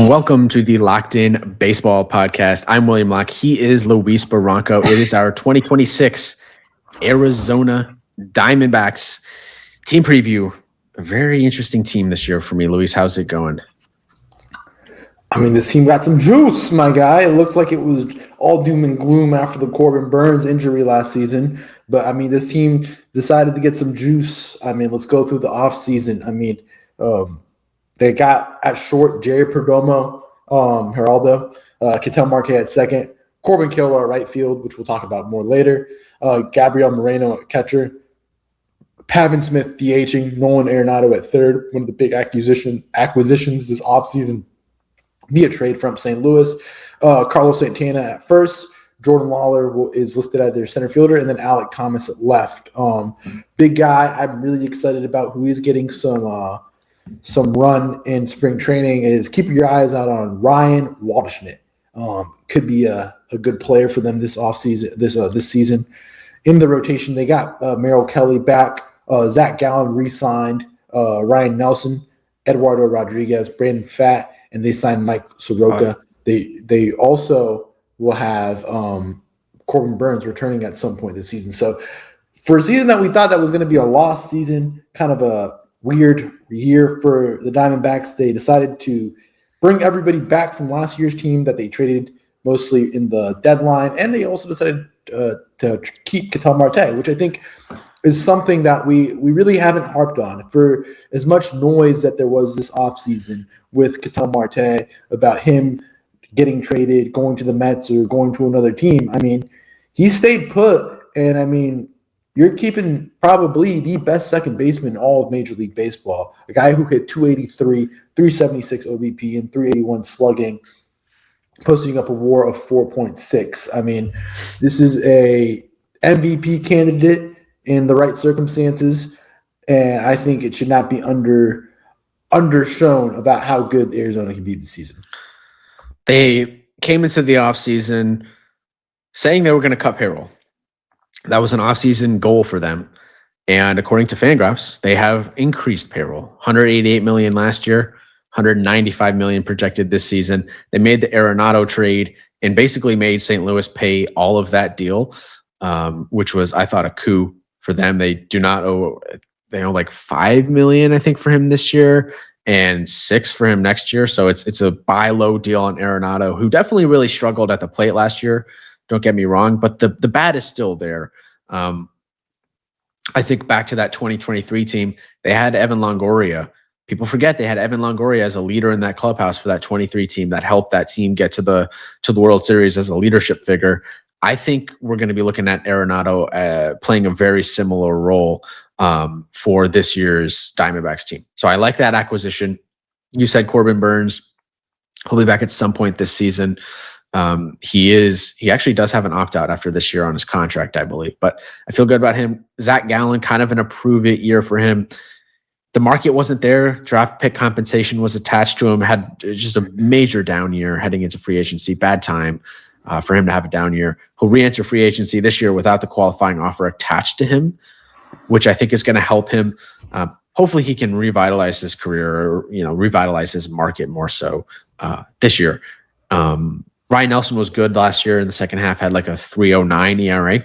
Welcome to the Locked In Baseball Podcast. I'm William Locke. He is Luis Barranco. It is our 2026 Arizona Diamondbacks team preview. A very interesting team this year for me. Luis, how's it going? I mean, this team got some juice, my guy. It looked like it was all doom and gloom after the Corbin Burnes injury last season. But, I mean, this team decided to get some juice. I mean, let's go through the offseason. I mean, they got at short Jerry Perdomo, Geraldo, Ketel Marte at second, Corbin Carroll at right field, which we'll talk about more later, Gabriel Moreno at catcher, Pavin Smith DHing, Nolan Arenado at third, one of the big acquisitions this offseason via trade from St. Louis, Carlos Santana at first, Jordan Lawlar is listed as their center fielder, and then Alek Thomas at left. Big guy. I'm really excited about who is getting some run in spring training is keep your eyes out on Ryan Waldschmidt. Could be a good player for them this offseason, this season. In the rotation, they got Merrill Kelly back, Zach Gallen re-signed, Ryan Nelson, Eduardo Rodriguez, Brandon Pfaadt, and they signed Mike Soroka. They also will have Corbin Burnes returning at some point this season. So for a season that we thought that was going to be a lost season, kind of a weird year for the Diamondbacks, they decided to bring everybody back from last year's team that they traded mostly in the deadline, and they also decided to keep Ketel Marte, which I think is something that we really haven't harped on. For as much noise that there was this offseason with Ketel Marte about him getting traded, going to the Mets or going to another team, I mean, he stayed put, and I mean, you're keeping probably the best second baseman in all of Major League Baseball, a guy who hit 283, 376 OBP, and 381 slugging, posting up a WAR of 4.6. I mean, this is a MVP candidate in the right circumstances, and I think it should not be undershown about how good Arizona can be this season. They came into the offseason saying they were going to cut payroll. That was an offseason goal for them. And according to Fangraphs, they have increased payroll. $188 million last year, $195 million projected this season. They made the Arenado trade and basically made St. Louis pay all of that deal, which was, I thought, a coup for them. They owe like $5 million, I think, for him this year and $6 million for him next year. So it's a buy low deal on Arenado, who definitely really struggled at the plate last year. Don't get me wrong, but the bat is still there. I think back to that 2023 team, they had Evan Longoria. People forget they had Evan Longoria as a leader in that clubhouse for that 23 team that helped that team get to the World Series as a leadership figure. I think we're going to be looking at Arenado playing a very similar role for this year's Diamondbacks team. So I like that acquisition. You said Corbin Burnes. He'll be back at some point this season. He actually does have an opt-out after this year on his contract, I believe, but I feel good about him. Zach Gallen, kind of an approve-it year for him. The market wasn't there. Draft pick compensation was attached to him. Had just a major down year heading into free agency. Bad time for him to have a down year. He'll re-enter free agency this year without the qualifying offer attached to him, which I think is going to help him. Hopefully he can revitalize his career or, revitalize his market more so this year. Ryan Nelson was good last year in the second half, had like a 3.09 ERA.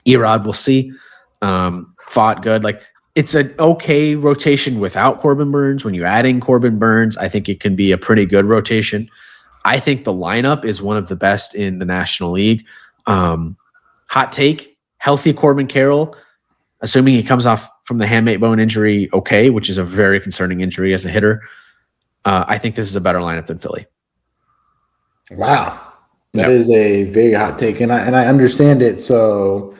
Erod, we'll see. Fought good. Like, it's an okay rotation without Corbin Burnes. When you add in Corbin Burnes, I think it can be a pretty good rotation. I think the lineup is one of the best in the National League. Hot take, healthy Corbin Carroll, assuming he comes off from the hamate bone injury okay, which is a very concerning injury as a hitter. I think this is a better lineup than Philly. Wow. That is a very hot take, and I understand it. So,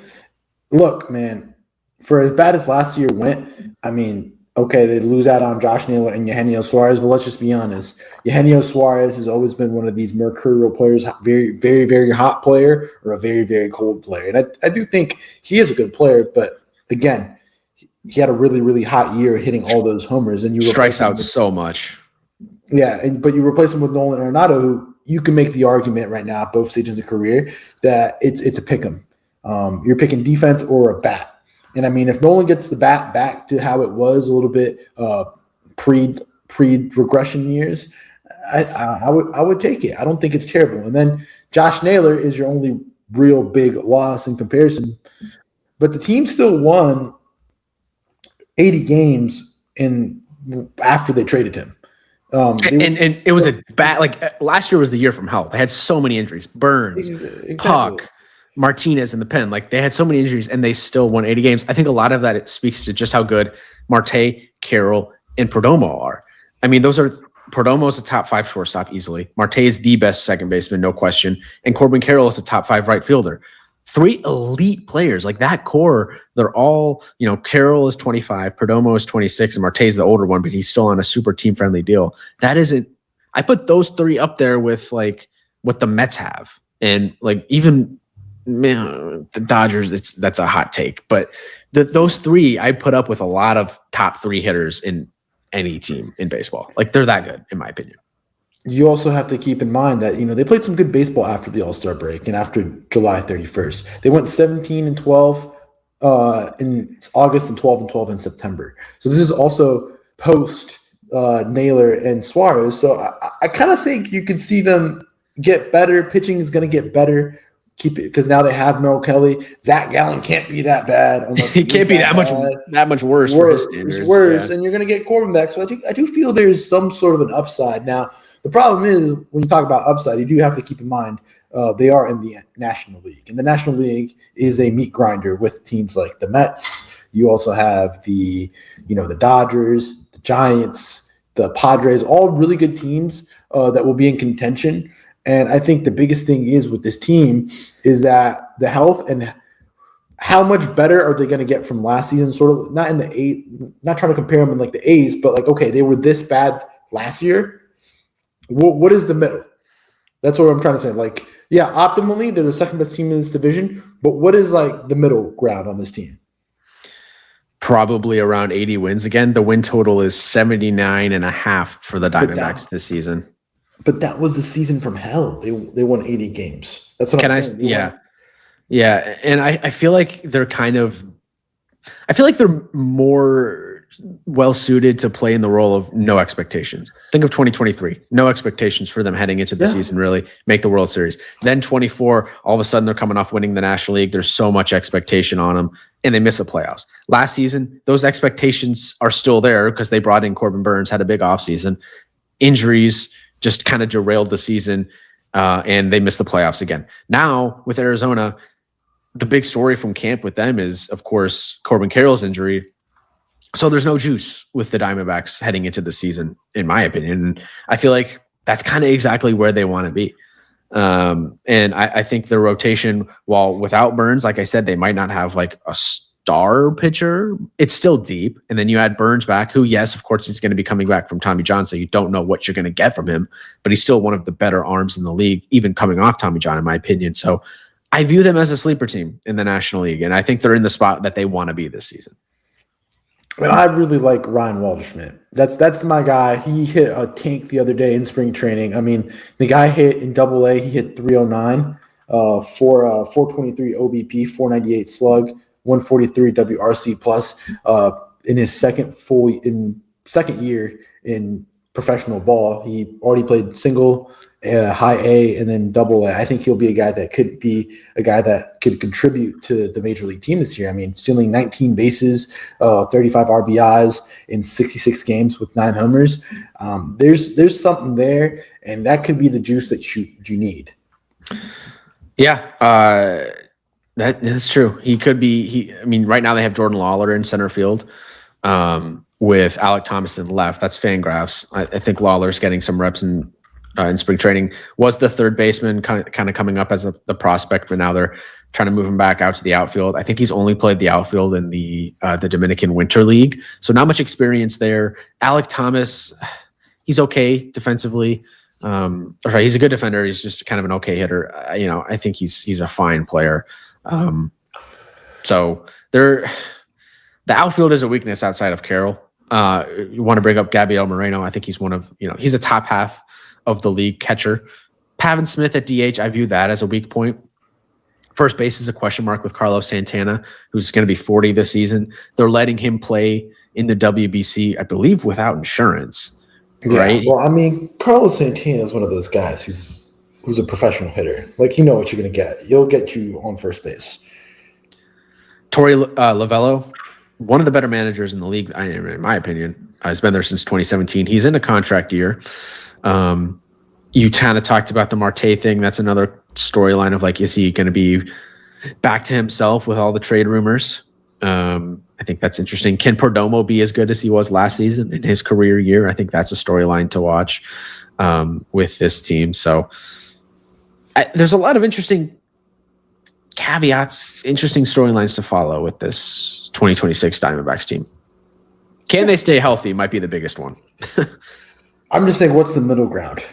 look, man, for as bad as last year went, I mean, okay, they lose out on Josh Naylor and Eugenio Suarez, but let's just be honest. Eugenio Suarez has always been one of these mercurial players, very, very, very hot player or a very, very cold player. And I do think he is a good player, but again, he had a really, really hot year hitting all those homers. And you strikes out so much. Yeah, but you replace him with Nolan Arenado, who you can make the argument right now at both stages of career that it's a pick 'em. You're picking defense or a bat. And I mean, if Nolan gets the bat back to how it was a little bit pre-regression years, I would take it. I don't think it's terrible. And then Josh Naylor is your only real big loss in comparison. But the team still won 80 games after they traded him. And it was a bad, like last year was the year from hell. They had so many injuries. Burnes, exactly. Puk, Martinez in the pen. Like they had so many injuries and they still won 80 games. I think a lot of that, it speaks to just how good Marte, Carroll, and Perdomo are. I mean, Perdomo is a top 5 shortstop easily. Marte is the best second baseman, no question. And Corbin Carroll is a top 5 right fielder. 3 elite players like that core. They're all, Carroll is 25, Perdomo is 26, and Marte is the older one, but he's still on a super team friendly deal. That isn't, I put those 3 up there with like what the Mets have. And like even the Dodgers, that's a hot take, but those 3 I put up with a lot of top 3 hitters in any team in baseball. Like they're that good in my opinion. You also have to keep in mind that, they played some good baseball after the All-Star break and after July 31st. They went 17-12 in August and 12-12 in September. So this is also post Naylor and Suarez. So I kind of think you could see them get better. Pitching is going to get better. Keep it because now they have Merrill Kelly. Zach Gallen can't be that bad. He can't be that much worse for his standards. It's worse, and you're going to get Corbin back. So I do feel there's some sort of an upside now. The problem is when you talk about upside, you do have to keep in mind they are in the National League. And the National League is a meat grinder with teams like the Mets. You also have the Dodgers, the Giants, the Padres, all really good teams that will be in contention. And I think the biggest thing is with this team is that the health and how much better are they going to get from last season? Sort of not in the eight, not trying to compare them in like the A's, but like, okay, they were this bad last year. What is the middle? That's what I'm trying to say. Like, yeah, optimally, they're the second best team in this division, but what is like the middle ground on this team? Probably around 80 wins. Again, the win total is 79.5 for the Diamondbacks this season. But that was the season from hell. They won 80 games. That's what I'm saying. Yeah. And I feel like they're they're more well suited to play in the role of no expectations. Think of 2023, no expectations for them heading into the season, really make the World Series. Then 24, all of a sudden they're coming off winning the National League. There's so much expectation on them and they miss the playoffs. Last season, those expectations are still there because they brought in Corbin Burnes, had a big offseason. Injuries just kind of derailed the season and they missed the playoffs again. Now with Arizona, the big story from camp with them is, of course, Corbin Carroll's injury. So there's no juice with the Diamondbacks heading into the season, in my opinion. And I feel like that's kind of exactly where they want to be. And I think the rotation, while without Burnes, like I said, they might not have like a star pitcher. It's still deep. And then you add Burnes back, who, yes, of course, he's going to be coming back from Tommy John. So you don't know what you're going to get from him, but he's still one of the better arms in the league, even coming off Tommy John, in my opinion. So I view them as a sleeper team in the National League. And I think they're in the spot that they want to be this season. And I really like Ryan Waldschmidt. That's my guy. He hit a tank the other day in spring training. I mean, the guy hit in Double-A. He hit 309 for 423 OBP, 498 slug, 143 WRC plus in his second year in professional ball. He already played single, high A, and then Double-A. I think he'll be a guy that could contribute to the major league team this year. I mean, stealing 19 bases, 35 RBIs in 66 games with 9 homers. There's something there, and that could be the juice that you need. Yeah, that's true. He could be. I mean, right now they have Jordan Lawlar in center field. With Alec Thomas in left. That's Fangraphs. I think Lawler's getting some reps in spring training. Was the third baseman kind of coming up as the prospect, but now they're trying to move him back out to the outfield. I think he's only played the outfield in the Dominican Winter League, so not much experience there. Alec Thomas, he's okay defensively. He's a good defender. He's just kind of an okay hitter. I think he's a fine player. So the outfield is a weakness outside of Carroll. You want to bring up Gabriel Moreno. I think he's he's a top half of the league catcher. Pavin Smith at DH, I view that as a weak point. First base is a question mark with Carlos Santana, who's going to be 40 this season. They're letting him play in the WBC, I believe, without insurance. right? Well, I mean, Carlos Santana is one of those guys who's a professional hitter. Like, you know what you're going to get. He'll get you on first base. Torey Lovello, one of the better managers in the league, in my opinion. He's been there since 2017. He's in a contract year. You kind of talked about the Marte thing. That's another storyline of like, is he going to be back to himself with all the trade rumors? I think that's interesting. Can Perdomo be as good as he was last season in his career year? I think that's a storyline to watch with this team. So there's a lot of interesting caveats, interesting storylines to follow with this 2026 Diamondbacks team. Can they stay healthy might be the biggest one. I'm just saying, what's the middle ground?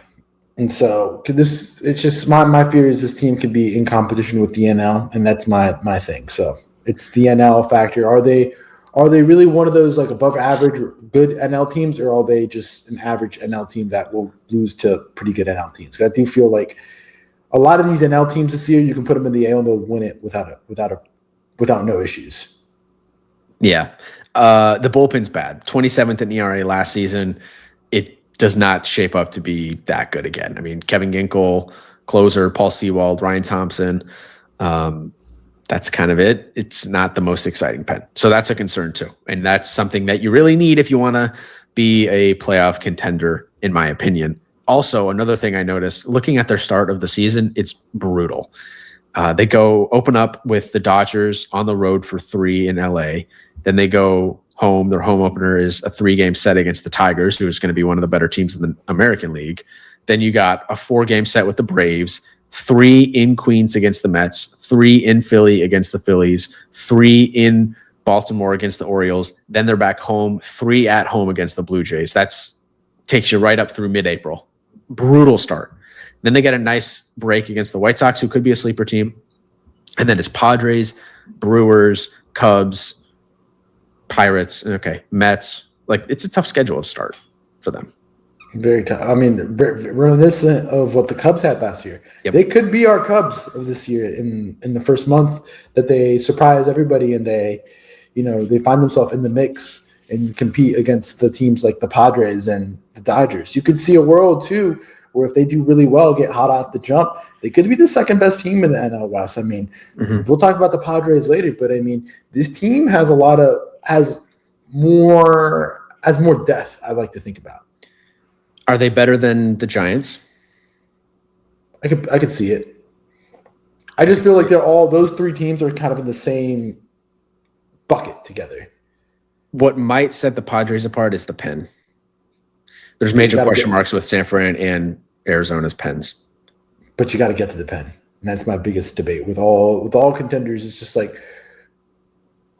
And so it's just my fear is this team could be in competition with the NL, and that's my thing. So it's the NL factor. Are they really one of those like above average good NL teams, or are they just an average NL team that will lose to pretty good NL teams? Because I do feel like a lot of these NL teams this year, you can put them in the AL and they'll win it without no issues. Yeah. The bullpen's bad. 27th in ERA last season. It does not shape up to be that good again. I mean, Kevin Ginkel, closer, Paul Sewald, Ryan Thompson. That's kind of it. It's not the most exciting pen. So that's a concern too. And that's something that you really need if you want to be a playoff contender, in my opinion. Also, another thing I noticed, looking at their start of the season, it's brutal. They go open up with the Dodgers on the road for 3 in LA. Then they go home. Their home opener is a 3-game set against the Tigers, who is going to be one of the better teams in the American League. Then you got a 4-game set with the Braves, 3 in Queens against the Mets, 3 in Philly against the Phillies, 3 in Baltimore against the Orioles. Then they're back home, 3 at home against the Blue Jays. That's takes you right up through mid-April. Brutal start. Then they get a nice break against the White Sox, who could be a sleeper team. And then it's Padres, Brewers, Cubs, Pirates, Mets. Like, it's a tough schedule to start for them. Very tough. I mean, reminiscent of what the Cubs had last year. Yep. They could be our Cubs of this year in the first month that they surprise everybody and they find themselves in the mix and compete against the teams like the Padres and the Dodgers. You could see a world too where if they do really well, get hot off the jump, they could be the second best team in the NL West. I mean, we'll talk about the Padres later, but I mean, this team has more depth, I like to think about. Are they better than the Giants? I could see it. I just feel like those 3 teams are kind of in the same bucket together. What might set the Padres apart is the pen. There's major question marks with San Fran and Arizona's pens. But you got to get to the pen. And that's my biggest debate with all contenders. It's just like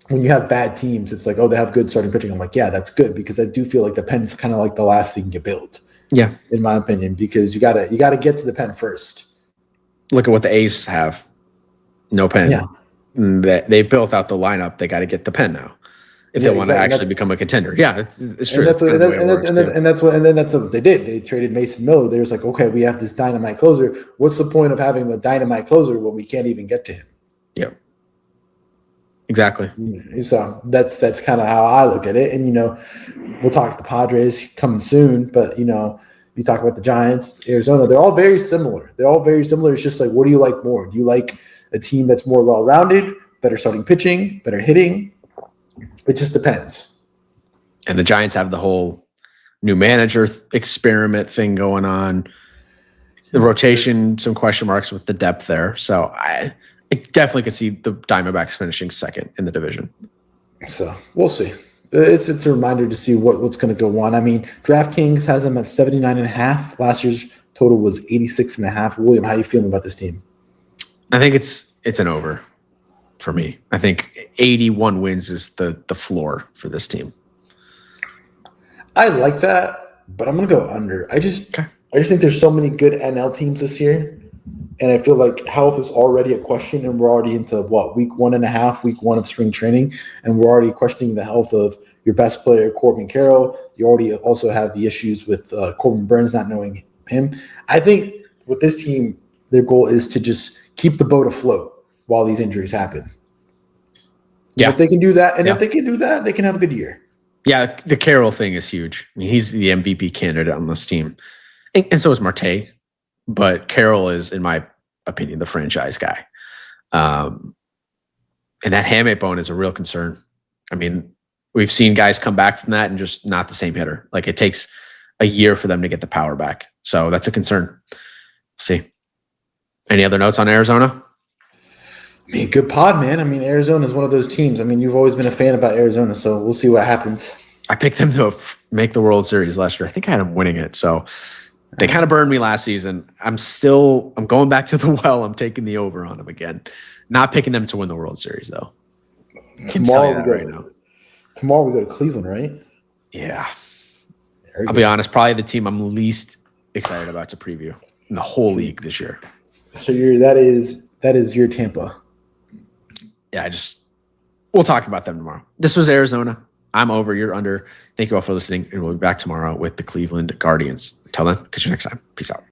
when you have bad teams, it's like, oh, they have good starting pitching. I'm like, yeah, that's good, because I do feel like the pen's kind of like the last thing you build. Yeah, in my opinion, because you gotta get to the pen first. Look at what the A's have. No pen. Yeah, they built out the lineup. They got to get the pen now if they want to actually become a contender. Yeah, it's true. And that's what they did. They traded Mason Miller. They was like, okay, we have this dynamite closer. What's the point of having a dynamite closer when we can't even get to him? Yep. Exactly. So that's kind of how I look at it. And, we'll talk to the Padres coming soon, but, you talk about the Giants, Arizona, they're all very similar. It's just like, what do you like more? Do you like a team that's more well-rounded, better starting pitching, better hitting? It just depends. And the Giants have the whole new manager experiment thing going on. The rotation, some question marks with the depth there. So I definitely could see the Diamondbacks finishing second in the division. So we'll see. It's a reminder to see what's going to go on. I mean, DraftKings has them at 79.5. Last year's total was 86.5. William, how are you feeling about this team? I think it's an over for me. I think 81 wins is the floor for this team. I like that, but I'm going to go under. I just think there's so many good NL teams this year. And I feel like health is already a question, and we're already into week 1.5, week 1 of spring training, and we're already questioning the health of your best player, Corbin Carroll. You already also have the issues with Corbin Burnes not knowing him. I think with this team, their goal is to just keep the boat afloat while these injuries happen. Yeah. If they can do that, they can have a good year. Yeah, the Carroll thing is huge. I mean, he's the MVP candidate on this team. And so is Marte. But Carroll is, in my opinion, the franchise guy. And that hamate bone is a real concern. I mean, we've seen guys come back from that and just not the same hitter. Like, it takes a year for them to get the power back. So that's a concern. See. Any other notes on Arizona? I mean, good pod, man. I mean, Arizona is one of those teams. I mean, you've always been a fan about Arizona, so we'll see what happens. I picked them to make the World Series last year. I think I had them winning it. So they kind of burned me last season. I'm going back to the well. I'm taking the over on them again. Not picking them to win the World Series, though. Tomorrow we go to Cleveland, right? Yeah. I'll be honest, probably the team I'm least excited about to preview in the whole league this year. So that is your Tampa. Yeah, we'll talk about them tomorrow. This was Arizona. I'm over. You're under. Thank you all for listening, and we'll be back tomorrow with the Cleveland Guardians. Until then, catch you next time. Peace out.